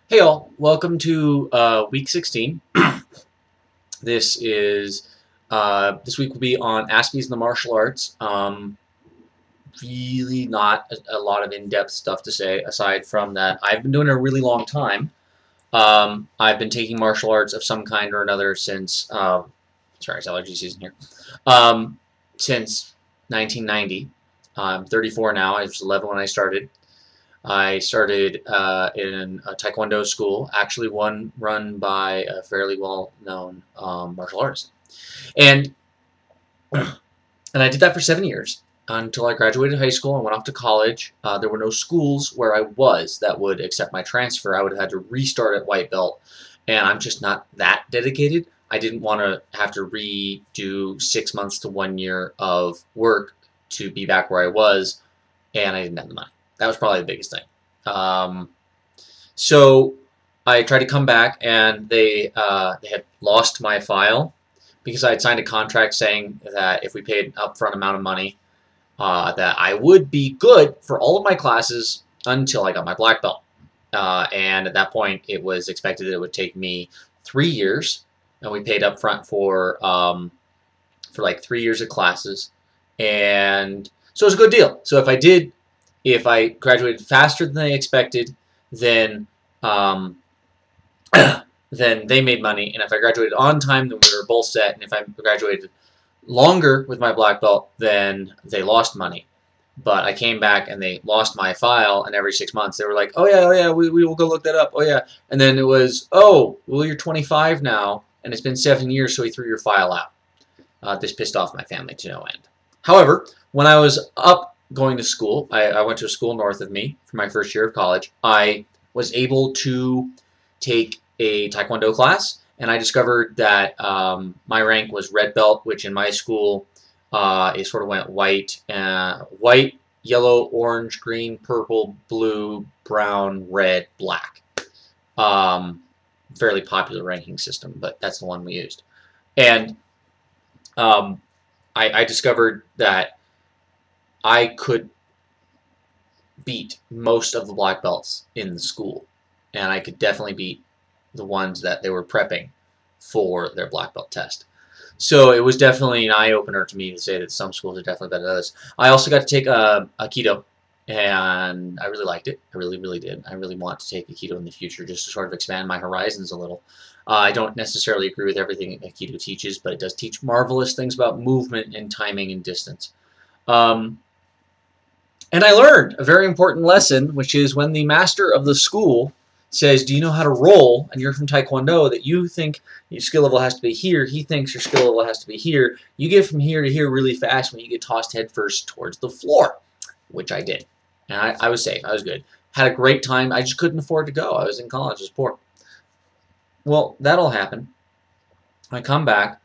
Hey all, welcome to week 16. This is this week will be on Aspies and the martial arts. Really not a lot of in-depth stuff to say aside from that. I've been doing it a really long time. I've been taking martial arts of some kind or another since sorry, it's allergy season here. Um, since 1990. I'm 34 now. I was 11 when I started. I started in a Taekwondo school, actually one run by a fairly well-known martial artist, and and I did that for 7 years until I graduated high school and went off to college. There were no schools where I was that would accept my transfer. I would have had to restart at white belt, and I'm just not that dedicated. I didn't want to have to redo 6 months to 1 year of work to be back where I was, and I didn't have the money. That was probably the biggest thing. Um, so I tried to come back, and they had lost my file because I had signed a contract saying that if we paid an upfront amount of money, that I would be good for all of my classes until I got my black belt. And at that point, it was expected that it would take me 3 years, and we paid upfront for like 3 years of classes, and so it was a good deal. So if I graduated faster than they expected, then um, then they made money, and if I graduated on time, then we were both set. And if I graduated longer with my black belt, then they lost money. But I came back and they lost my file, and every 6 months they were like, oh yeah, we will go look that up. Oh yeah, and then it was, oh well, you're 25 now, and it's been 7 years, so we threw your file out. This pissed off my family to no end. However, when I was up going to school, I went to a school north of me for my first year of college. I was able to take a Taekwondo class, and I discovered that my rank was red belt, which in my school it sort of went white, yellow, orange, green, purple, blue, brown, red, black. Um, Fairly popular ranking system, but that's the one we used. And um, I discovered that I could beat most of the black belts in the school, and I could definitely beat the ones that they were prepping for their black belt test. So it was definitely an eye-opener to me to say that some schools are definitely better than others. I also got to take Aikido, and I really liked it. I really, really did. I really want to take Aikido in the future just to sort of expand my horizons a little. I don't necessarily agree with everything Aikido teaches, but it does teach marvelous things about movement and timing and distance. Um, and I learned a very important lesson, which is when the master of the school says, do you know how to roll, and you're from Taekwondo, that you think your skill level has to be here, he thinks your skill level has to be here. You get from here to here really fast when you get tossed headfirst towards the floor, which I did. And I was safe. I was good. Had a great time. I just couldn't afford to go. I was in college. I was poor. Well, that'll happen. I come back.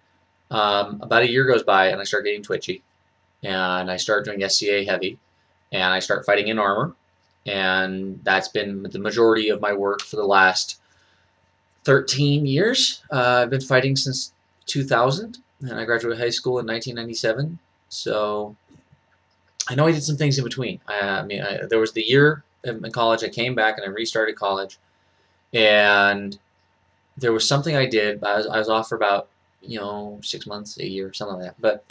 About a year goes by, and I start getting twitchy. And I start doing SCA heavy. And I start fighting in armor. And that's been the majority of my work for the last 13 years. I've been fighting since 2000, and I graduated high school in 1997. So I know I did some things in between. There was the year in college I came back and I restarted college, and there was something I did. I was off for about 6 months, a year, something like that. But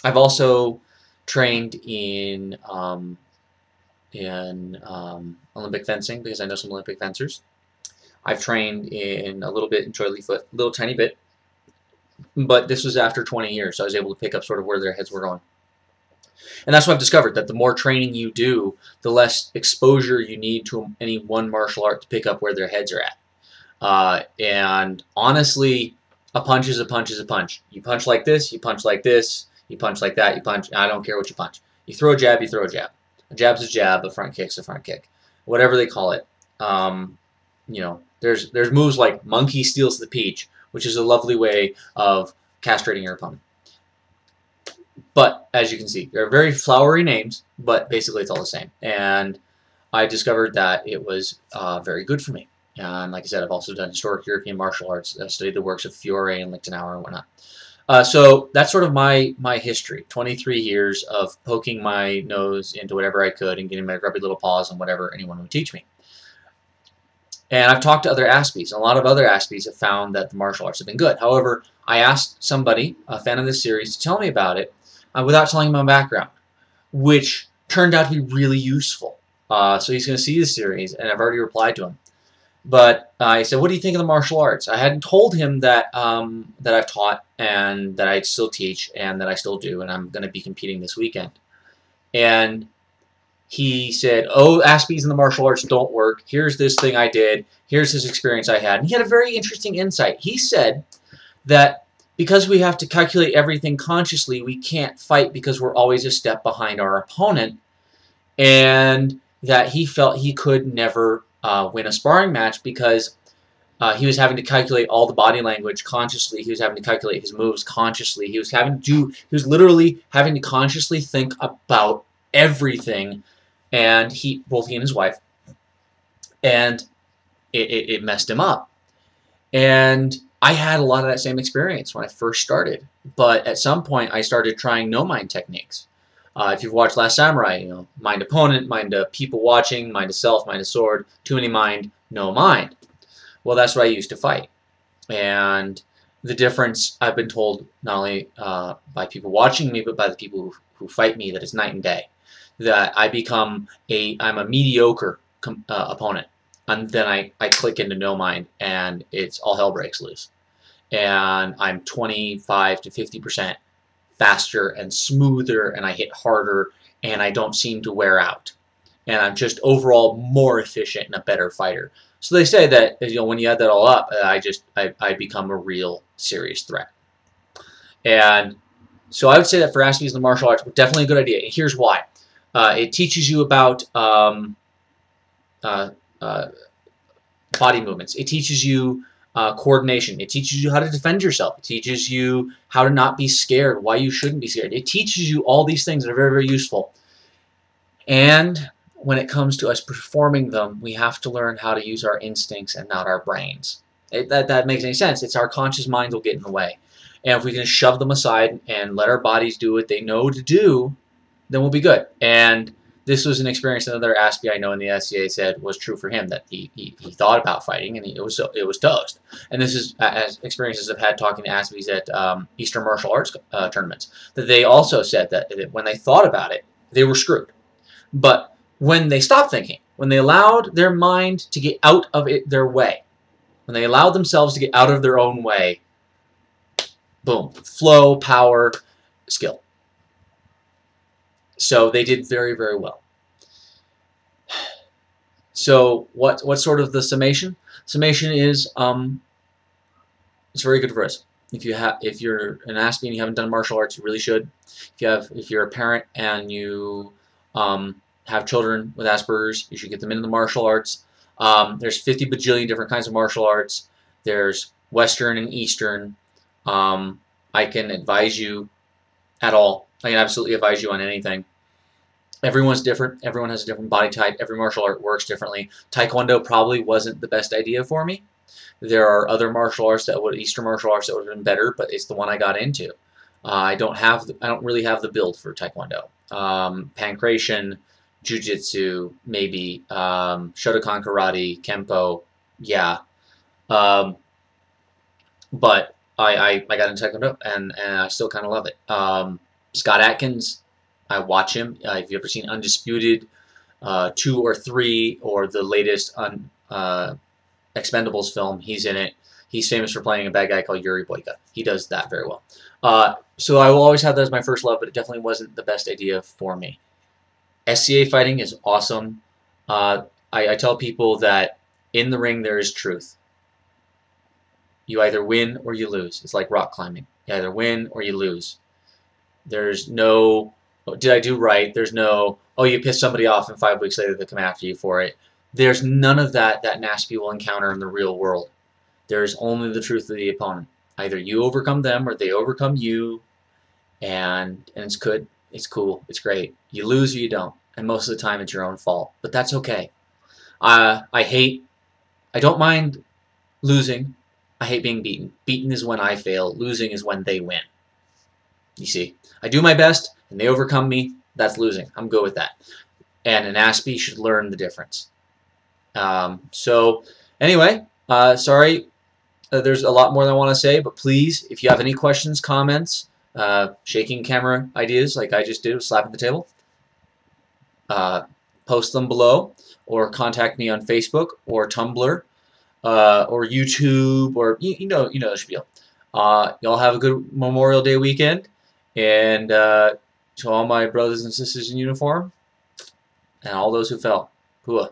I've also trained in Olympic fencing because I know some Olympic fencers. I've trained in a little bit in Choi Lee Foot, a little tiny bit, but this was after 20 years, so I was able to pick up sort of where their heads were going. And that's what I've discovered, that the more training you do, the less exposure you need to any one martial art to pick up where their heads are at. And honestly, a punch is a punch is a punch. You punch like this, you punch like this, you punch like that, you punch, I don't care what you punch. You throw a jab, you throw a jab. A jab's a jab, a front kick's a front kick. Whatever they call it. There's moves like monkey steals the peach, which is a lovely way of castrating your opponent. But as you can see, they're very flowery names, but basically it's all the same. And I discovered that it was very good for me. And like I said, I've also done historic European martial arts. I studied the works of Fiore and Lichtenauer and whatnot. So that's sort of my history. 23 years of poking my nose into whatever I could and getting my grubby little paws on whatever anyone would teach me. And I've talked to other Aspies, and a lot of other Aspies have found that the martial arts have been good. However, I asked somebody, a fan of this series, to tell me about it without telling him my background, which turned out to be really useful. So he's going to see the series, and I've already replied to him. But I said, "What do you think of the martial arts?" I hadn't told him that that I've taught and that I still teach and that I still do, and I'm going to be competing this weekend. And he said, "Oh, Aspies and the martial arts don't work. Here's this thing I did. Here's this experience I had." And he had a very interesting insight. He said that because we have to calculate everything consciously, we can't fight because we're always a step behind our opponent, and that he felt he could never win a sparring match because he was having to calculate all the body language consciously. He was having to calculate his moves consciously. He was literally having to consciously think about everything, and both he and his wife, and it messed him up. And I had a lot of that same experience when I first started, but at some point I started trying no-mind techniques. If you've watched Last Samurai, you know, mind opponent, mind people watching, mind of self, mind of sword, too many mind, no mind. Well, that's what I used to fight. And the difference, I've been told, not only by people watching me, but by the people who fight me, that it's night and day. That I'm a mediocre opponent. And then I click into no mind, and it's all hell breaks loose. And I'm 25 to 50% faster and smoother, and I hit harder, and I don't seem to wear out. And I'm just overall more efficient and a better fighter. So they say that, you know, when you add that all up, I become a real serious threat. And so I would say that for Aspies and the martial arts, definitely a good idea. And here's why. It teaches you about body movements. It teaches you coordination. It teaches you how to defend yourself. It teaches you how to not be scared, why you shouldn't be scared. It teaches you all these things that are very, very useful. And when it comes to us performing them, we have to learn how to use our instincts and not our brains. That makes any sense. It's our conscious mind will get in the way. And if we can shove them aside and let our bodies do what they know to do, then we'll be good. And this was an experience that another Aspie I know in the SCA said was true for him, that he thought about fighting, and it was toast. And this is as experiences I've had talking to Aspies at Eastern martial arts tournaments, that they also said that when they thought about it, they were screwed. But when they stopped thinking, when they allowed their mind to get out of their way, when they allowed themselves to get out of their own way, boom, flow, power, skill. So they did very, very well. So what's sort of the summation? Summation is it's very good for us. If you're an Aspie and you haven't done martial arts, you really should. If you're a parent and you have children with Asperger's, you should get them into the martial arts. There's 50 bajillion different kinds of martial arts. There's Western and Eastern. I can advise you at all. I can absolutely advise you on anything. Everyone's different. Everyone has a different body type. Every martial art works differently. Taekwondo probably wasn't the best idea for me. There are other martial arts Eastern martial arts that would have been better, but it's the one I got into. I don't really have the build for Taekwondo. Pankration, Jiu-Jitsu, maybe, Shotokan Karate, Kempo, yeah. But I got into Taekwondo, and I still kind of love it. Scott Atkins, I watch him. If you've ever seen Undisputed 2 or 3, or the latest Expendables film, he's in it. He's famous for playing a bad guy called Yuri Boyka. He does that very well. So I will always have that as my first love, but it definitely wasn't the best idea for me. SCA fighting is awesome. I tell people that in the ring there is truth. You either win or you lose. It's like rock climbing. You either win or you lose. There's no, did I do right? There's no, oh, you pissed somebody off and 5 weeks later they come after you for it. There's none of that Aspie will encounter in the real world. There's only the truth of the opponent. Either you overcome them or they overcome you, and it's good. It's cool. It's great. You lose or you don't, and most of the time it's your own fault. But that's okay. I don't mind losing. I hate being beaten. Beaten is when I fail. Losing is when they win. You see, I do my best and they overcome me. That's losing. I'm good with that. And an Aspie should learn the difference. So Anyway, sorry, there's a lot more than I want to say, but please, if you have any questions, comments, shaking camera ideas like I just did with slapping the table, uh, post them below, or contact me on Facebook or Tumblr or YouTube, or you know the spiel. Y'all have a good Memorial Day weekend, and to all my brothers and sisters in uniform, and all those who fell, Pua.